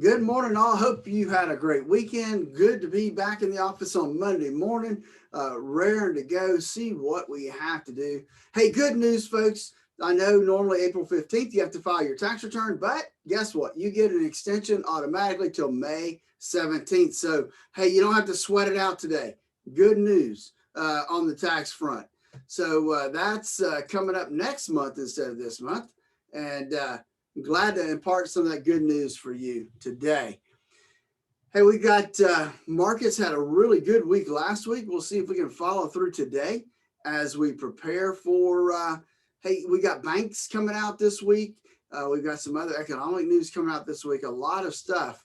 Good morning, all. Hope you had a great weekend. Good to be back in the office on Monday morning, raring to go, see what we have to do. Hey, good news, folks. I know normally April 15th you have to file your tax return, but guess what? You get an extension automatically till May 17th. So, hey, you don't have to sweat it out today. Good news on the tax front. So that's coming up next month instead of this month. And I'm glad to impart some of that good news for you today. Hey, we got markets had a really good week last week. We'll see if we can follow through today as we prepare for, hey, we got banks coming out this week. We've got some other economic news coming out this week, a lot of stuff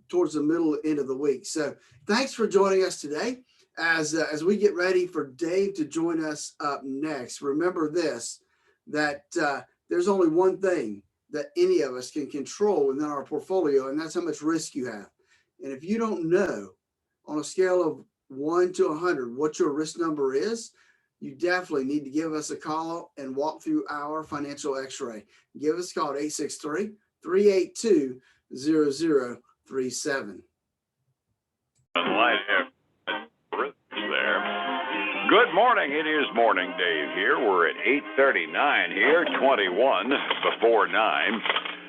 towards the middle end of the week. So thanks for joining us today as we get ready for Dave to join us up next. Remember this, that there's only one thing that any of us can control within our portfolio, and that's how much risk you have. And if you don't know on a scale of 1 to 100 what your risk number is, you definitely need to give us a call and walk through our financial x-ray. Give us a call at 863-382-0037. Good morning. It is Morning Dave here. We're at 8:39 here, 21 before 9.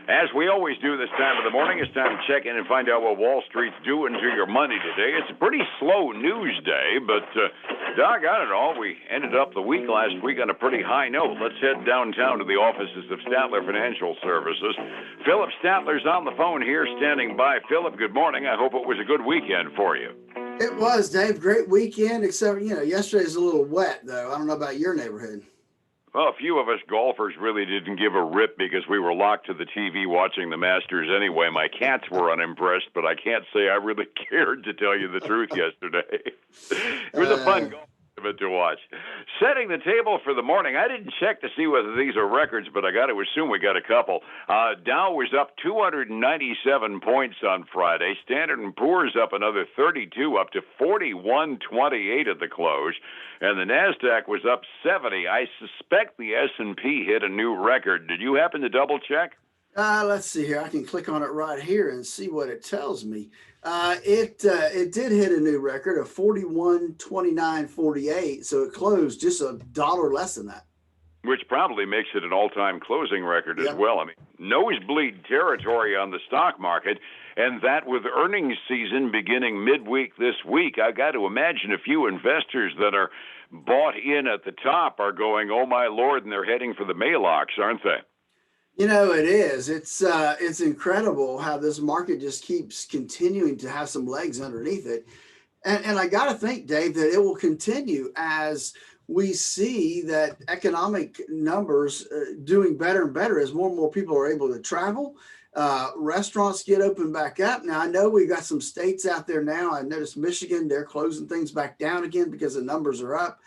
As we always do this time of the morning, it's time to check in and find out what Wall Street's doing to your money today. It's a pretty slow news day, but doggone it all, we ended up the week last week on a pretty high note. Let's head downtown to the offices of Statler Financial Services. Phillip Statler's on the phone here, standing by. Phillip, good morning. I hope it was a good weekend for you. It was, Dave. Great weekend, except, yesterday's a little wet, though. I don't know about your neighborhood. Well, a few of us golfers really didn't give a rip because we were locked to the TV watching the Masters anyway. My cats were unimpressed, but I can't say I really cared, to tell you the truth, yesterday. It was a fun golf event to watch. Setting the table for the morning, I didn't check to see whether these are records, but I got to assume we got a couple. Dow was up 297 points on Friday. Standard & Poor's up another 32, up to 4128 at the close. And the NASDAQ was up 70. I suspect the S&P hit a new record. Did you happen to double check? Let's see here. I can click on it right here and see what it tells me. It did hit a new record of 41.29.48, so it closed just $1 less than that. Which probably makes it an all-time closing record as well. I mean, nosebleed territory on the stock market, and that with earnings season beginning midweek this week, I got to imagine a few investors that are bought in at the top are going, oh my Lord, and they're heading for the Maylocks, aren't they? It is. It's incredible how this market just keeps continuing to have some legs underneath it. And I got to think, Dave, that it will continue as we see that economic numbers doing better and better as more and more people are able to travel. Restaurants get open back up. Now, I know we've got some states out there now. I noticed Michigan, they're closing things back down again because the numbers are up.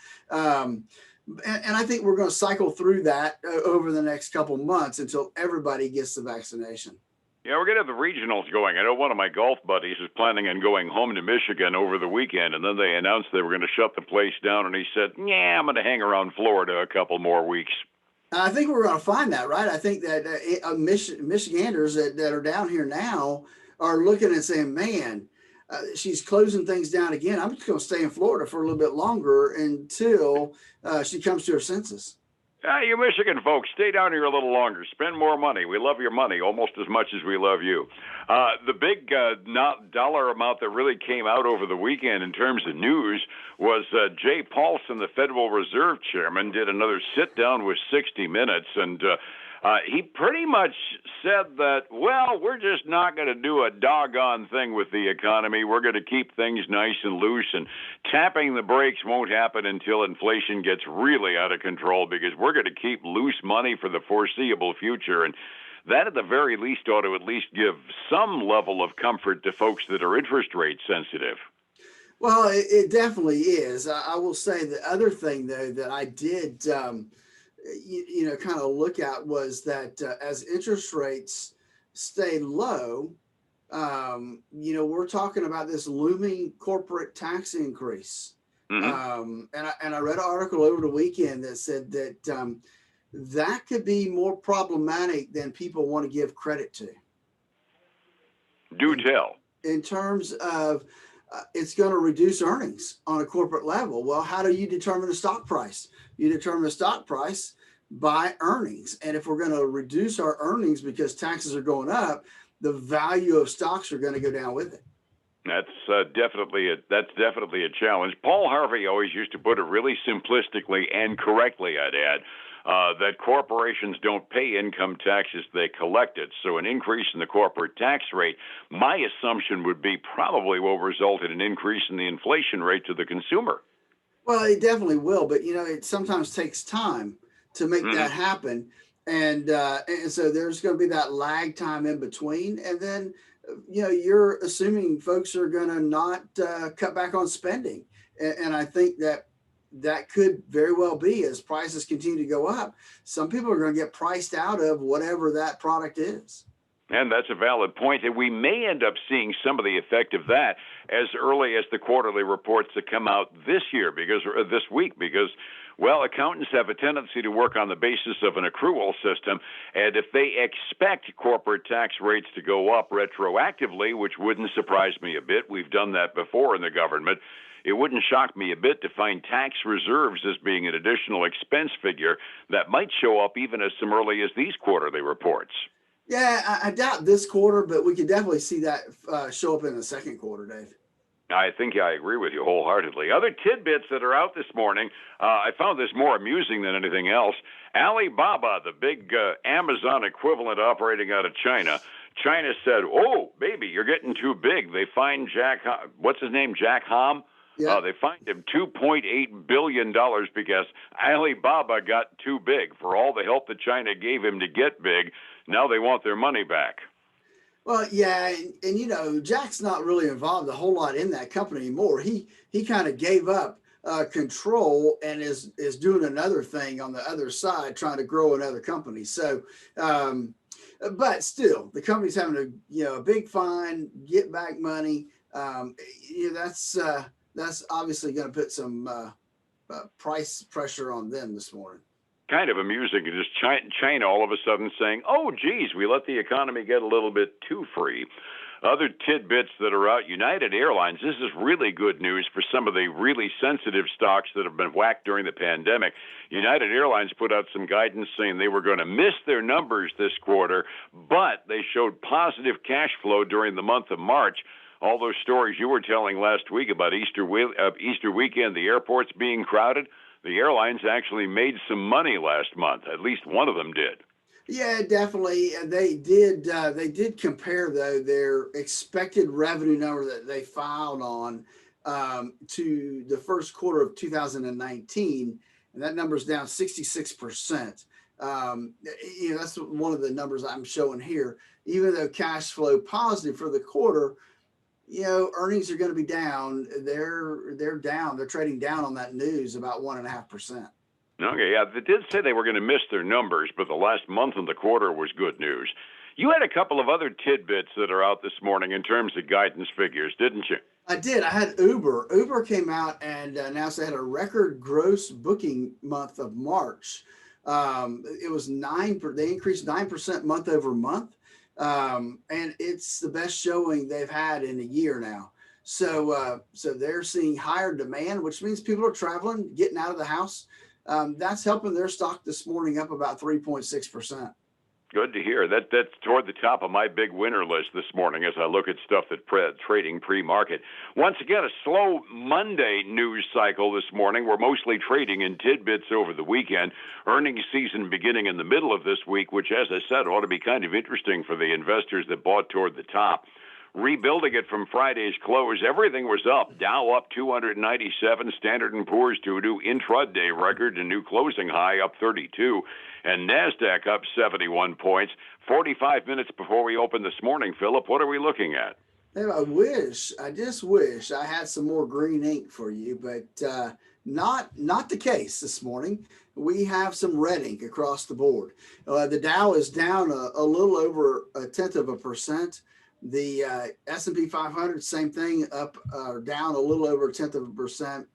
And I think we're going to cycle through that over the next couple months until everybody gets the vaccination. Yeah, we're going to have the regionals going. I know one of my golf buddies is planning on going home to Michigan over the weekend, and then they announced they were going to shut the place down, and he said, yeah, I'm going to hang around Florida a couple more weeks. I think we're going to find that, right? I think that Michiganders that are down here now are looking and saying, man, she's closing things down again. I'm just going to stay in Florida for a little bit longer until she comes to her senses. You Michigan folks, stay down here a little longer. Spend more money. We love your money almost as much as we love you. The big dollar amount that really came out over the weekend in terms of news was Jay Paulson, the Federal Reserve Chairman, did another sit-down with 60 Minutes, and he pretty much said that, well, we're just not going to do a doggone thing with the economy. We're going to keep things nice and loose, and tapping the brakes won't happen until inflation gets really out of control, because we're going to keep loose money for the foreseeable future. And that, at the very least, ought to at least give some level of comfort to folks that are interest rate sensitive. Well, it definitely is. I will say the other thing, though, that I did kind of look at was that as interest rates stay low, we're talking about this looming corporate tax increase. Mm-hmm. And I read an article over the weekend that said that that could be more problematic than people want to give credit to. Do tell. In terms of it's going to reduce earnings on a corporate level. Well, how do you determine the stock price? You determine the stock price by earnings. And if we're going to reduce our earnings because taxes are going up, the value of stocks are going to go down with it. That's definitely a challenge. Paul Harvey always used to put it really simplistically and correctly, I'd add, that corporations don't pay income taxes, they collect it. So an increase in the corporate tax rate, my assumption would be probably will result in an increase in the inflation rate to the consumer. Well, it definitely will, but it sometimes takes time to make that happen. And so there's going to be that lag time in between. And then, you're assuming folks are going to not cut back on spending. And I think that could very well be as prices continue to go up. Some people are going to get priced out of whatever that product is. And that's a valid point. And we may end up seeing some of the effect of that as early as the quarterly reports that come out this week, because well, accountants have a tendency to work on the basis of an accrual system. And if they expect corporate tax rates to go up retroactively, which wouldn't surprise me a bit, we've done that before in the government, it wouldn't shock me a bit to find tax reserves as being an additional expense figure that might show up even as early as these quarterly reports. Yeah, I doubt this quarter, but we could definitely see that show up in the second quarter, Dave. I think I agree with you wholeheartedly. Other tidbits that are out this morning, I found this more amusing than anything else. Alibaba, the big Amazon equivalent operating out of China, China said, "Oh, baby, you're getting too big." They fined Jack Hom? Yeah. They fined him $2.8 billion because Alibaba got too big. For all the help that China gave him to get big, now they want their money back. Well, yeah, and Jack's not really involved a whole lot in that company anymore. He kind of gave up control and is doing another thing on the other side, trying to grow another company. So, but still, the company's having a big fine, get back money. That's obviously going to put some price pressure on them this morning. Kind of amusing, just China all of a sudden saying, "Oh, geez, we let the economy get a little bit too free." Other tidbits that are out, United Airlines, this is really good news for some of the really sensitive stocks that have been whacked during the pandemic. United Airlines put out some guidance saying they were going to miss their numbers this quarter, but they showed positive cash flow during the month of March. All those stories you were telling last week about Easter weekend, the airports being crowded, the airlines actually made some money last month. At least one of them did. Yeah, definitely. They did. They did compare though their expected revenue number that they filed on to the first quarter of 2019, and that number's down 66%. That's one of the numbers I'm showing here. Even though cash flow positive for the quarter, earnings are going to be down. They're down. They're trading down on that news about 1.5%. Okay, yeah, they did say they were going to miss their numbers, but the last month of the quarter was good news. You had a couple of other tidbits that are out this morning in terms of guidance figures, didn't you? I did. I had Uber. Uber came out and announced they had a record gross booking month of March. It was 9%. They increased 9% month over month. And it's the best showing they've had in a year now. So they're seeing higher demand, which means people are traveling, getting out of the house. That's helping their stock this morning up about 3.6%. Good to hear. That's toward the top of my big winner list this morning as I look at stuff that trading pre-market. Once again, a slow Monday news cycle this morning. We're mostly trading in tidbits over the weekend. Earnings season beginning in the middle of this week, which, as I said, ought to be kind of interesting for the investors that bought toward the top. Rebuilding it from Friday's close, everything was up. Dow up 297, Standard & Poor's to a new intraday record, a new closing high up 32, and NASDAQ up 71 points. 45 minutes before we open this morning, Phillip, what are we looking at? I just wish I had some more green ink for you, but not the case this morning. We have some red ink across the board. The Dow is down a little over 0.1%. The S&P 500, same thing, up or down a little over 0.1%.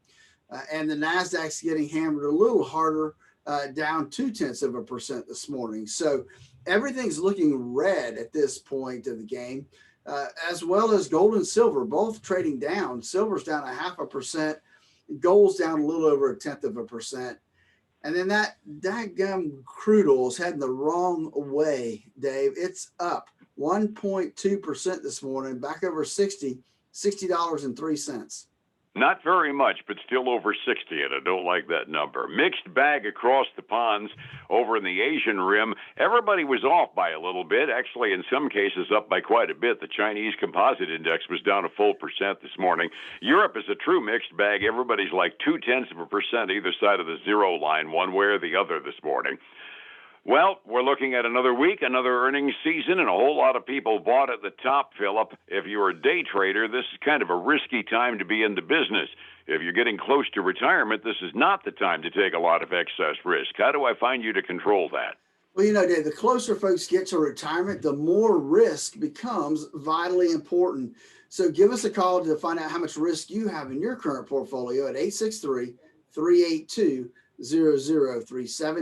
And the NASDAQ's getting hammered a little harder, down 0.2% this morning. So everything's looking red at this point of the game. as well as gold and silver, both trading down. Silver's down 0.5%, gold's down a little over 0.1%. And then that dadgum crude oil is heading the wrong way, Dave. It's up 1.2% this morning, back over $60.03. Not very much, but still over 60, and I don't like that number. Mixed bag across the ponds over in the Asian rim. Everybody was off by a little bit, actually in some cases up by quite a bit. The Chinese Composite Index was down a full percent this morning. Europe is a true mixed bag. Everybody's like 0.2% either side of the zero line, one way or the other this morning. Well, we're looking at another week, another earnings season, and a whole lot of people bought at the top, Phillip. If you're a day trader, this is kind of a risky time to be in the business. If you're getting close to retirement, this is not the time to take a lot of excess risk. How do I find you to control that? Well, Dave, the closer folks get to retirement, the more risk becomes vitally important. So give us a call to find out how much risk you have in your current portfolio at 863-382-0037.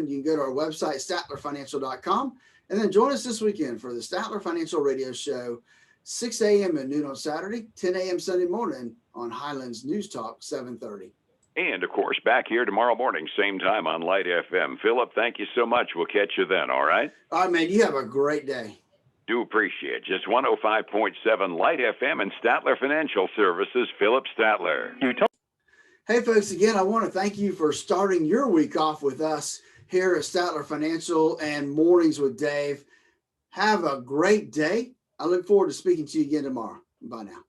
You can go to our website, statlerfinancial.com, and then join us this weekend for the Statler Financial Radio Show, 6 a.m. and noon on Saturday, 10 a.m. Sunday morning on Highlands News Talk 730. And, of course, back here tomorrow morning, same time on Light FM. Phillip, thank you so much. We'll catch you then, all right? All right, man. You have a great day. Do appreciate it. Just 105.7 Light FM and Statler Financial Services, Phillip Statler. Hey, folks, again, I want to thank you for starting your week off with us here at Statler Financial and Mornings with Dave. Have a great day. I look forward to speaking to you again tomorrow. Bye now.